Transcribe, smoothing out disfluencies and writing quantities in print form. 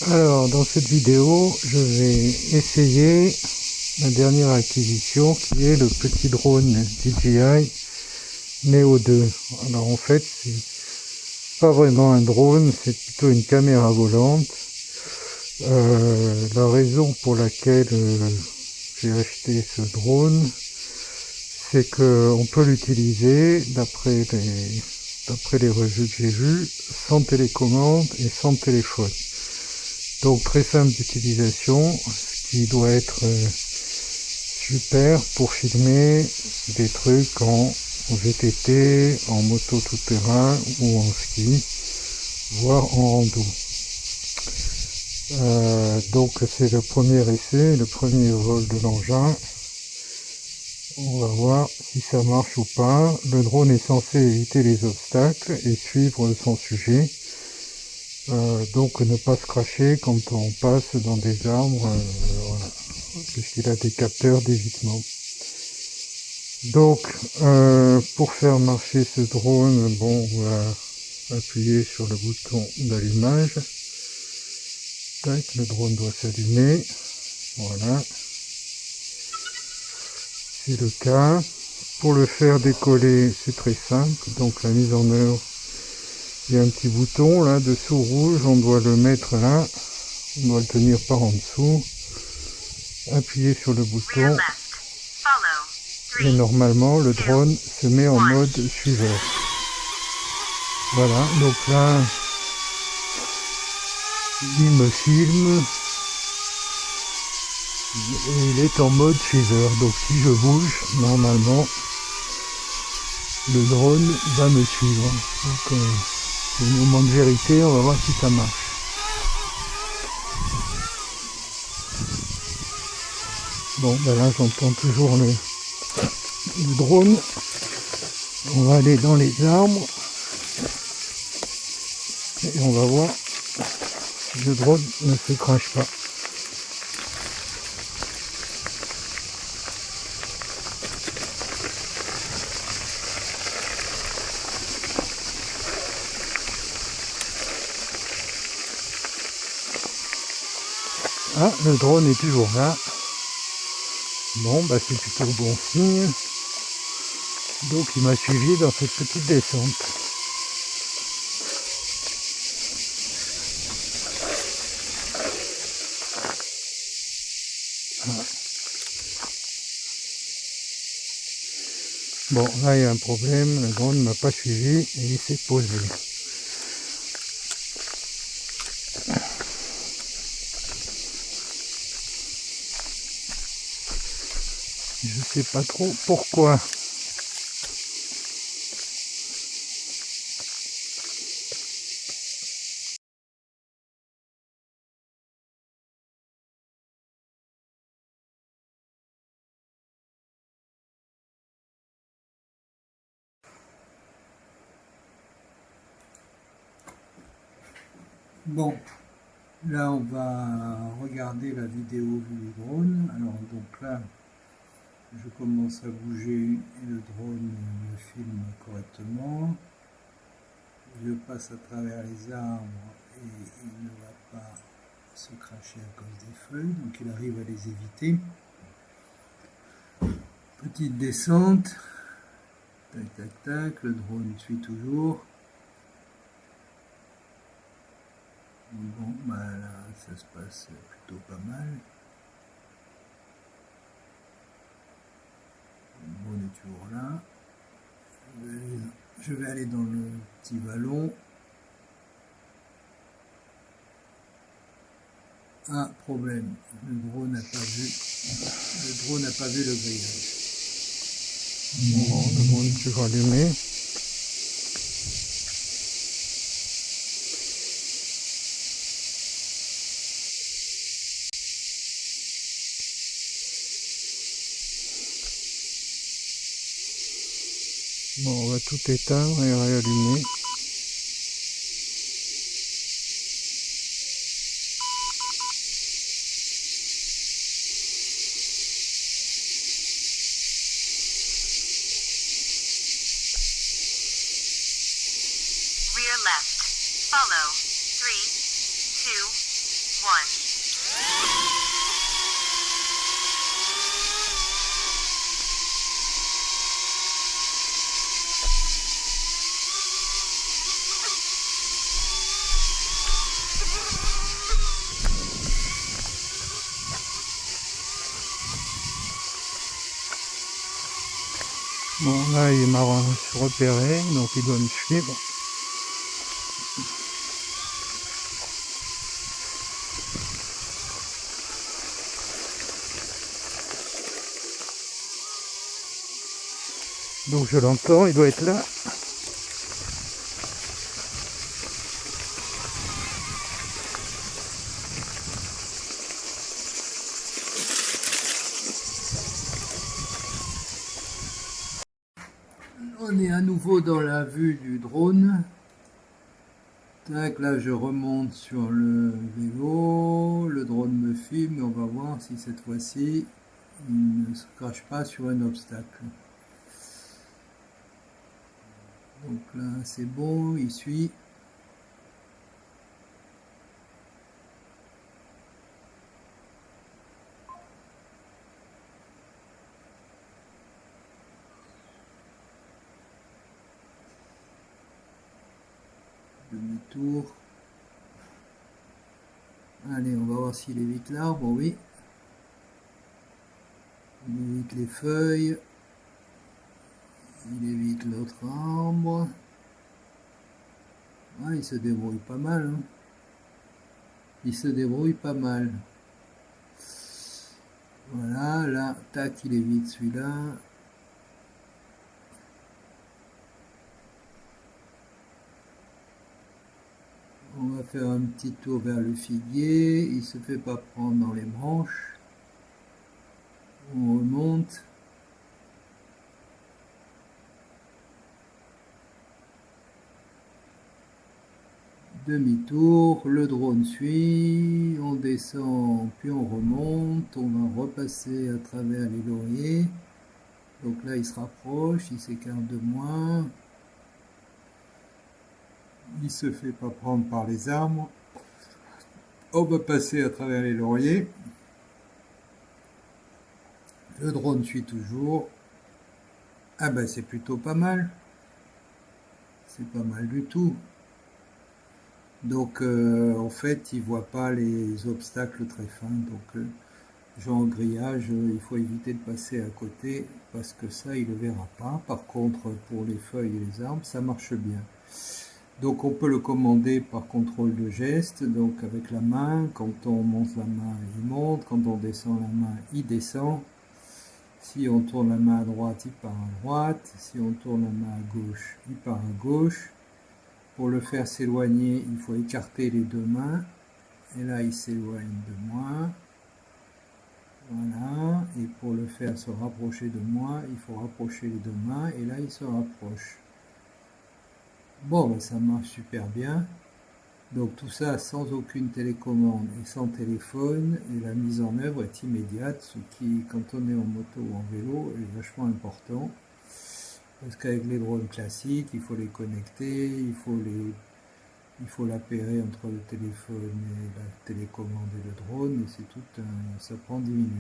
Alors, dans cette vidéo, je vais essayer la dernière acquisition qui est le petit drone DJI Neo 2. Alors en fait, c'est pas vraiment un drone, c'est plutôt une caméra volante. La raison pour laquelle j'ai acheté ce drone, c'est qu'on peut l'utiliser d'après les revues que j'ai vues, sans télécommande et sans téléphone. Donc très simple d'utilisation, ce qui doit être super pour filmer des trucs en VTT, en moto tout-terrain ou en ski, voire en rando. Donc c'est le premier essai, le premier vol de l'engin. On va voir si ça marche ou pas. Le drone est censé éviter les obstacles et suivre son sujet. Donc ne pas se cracher quand on passe dans des arbres, voilà, puisqu'il a des capteurs d'évitement. Donc pour faire marcher ce drone, bon, on va appuyer sur le bouton d'allumage. Tac, le drone doit s'allumer. Voilà, c'est le cas. Pour le faire décoller, c'est très simple. Donc la mise en œuvre, il y a un petit bouton là dessous rouge, on doit le mettre là, on doit le tenir par en dessous, appuyer sur le bouton et normalement le drone se met en mode suiveur. Voilà, donc là il me filme et il est en mode suiveur, donc si je bouge, normalement le drone va me suivre. Donc au moment de vérité, on va voir si ça marche. Bon, ben là j'entends toujours le drone. On va aller dans les arbres et on va voir si le drone ne se crache pas. Ah, le drone est toujours là. Bon, bah c'est plutôt bon signe. Donc il m'a suivi dans cette petite descente. Voilà. Bon, là il y a un problème, le drone ne m'a pas suivi et il s'est posé. Je sais pas trop pourquoi. Bon, là on va regarder la vidéo du drone. Alors donc là, je commence à bouger et le drone me filme correctement. Je passe à travers les arbres et il ne va pas se cracher à cause des feuilles, donc il arrive à les éviter. Petite descente, tac tac tac, le drone suit toujours. Bon, bah là ça se passe plutôt pas mal. Le drone est toujours là. Je vais aller dans le petit vallon. Ah, problème, le drone n'a pas vu le grillage. Bon, le drone est toujours allumé. Bon, on va tout éteindre et réallumer. Rear left. Follow. 3, 2, Bon, là, il m'a repéré, donc il doit me suivre. Donc je l'entends, il doit être là. On est à nouveau dans la vue du drone. Tac, là je remonte sur le vélo, le drone me filme et on va voir si cette fois-ci il ne se crache pas sur un obstacle. Donc là c'est bon, il suit. Demi-tour. Allez, on va voir s'il évite l'arbre, oui. Il évite les feuilles. Il évite l'autre arbre. Ah, il se débrouille pas mal. Hein. Il se débrouille pas mal. Voilà, là, tac, il évite celui-là. On va faire un petit tour vers le figuier. Il se fait pas prendre dans les branches. On remonte. Demi-tour, le drone suit, on descend, puis on remonte, on va repasser à travers les lauriers. Donc là, il se rapproche, il s'écarte de moi. Il se fait pas prendre par les arbres. On va passer à travers les lauriers. Le drone suit toujours. Ah ben c'est plutôt pas mal. C'est pas mal du tout. Donc en fait, il voit pas les obstacles très fins. Donc genre grillage, il faut éviter de passer à côté parce que ça, il ne le verra pas. Par contre, pour les feuilles et les arbres, ça marche bien. Donc on peut le commander par contrôle de geste, donc avec la main. Quand on monte la main, il monte. Quand on descend la main, il descend. Si on tourne la main à droite, il part à droite. Si on tourne la main à gauche, il part à gauche. Pour le faire s'éloigner, il faut écarter les deux mains. Et là, il s'éloigne de moi. Voilà. Et pour le faire se rapprocher de moi, il faut rapprocher les deux mains. Et là, il se rapproche. Bon, ben, ça marche super bien. Donc tout ça sans aucune télécommande et sans téléphone. Et la mise en œuvre est immédiate, ce qui, quand on est en moto ou en vélo, est vachement important. Parce qu'avec les drones classiques, il faut les connecter, il faut l'appairer entre le téléphone et la télécommande et le drone, et c'est tout ça prend 10 minutes.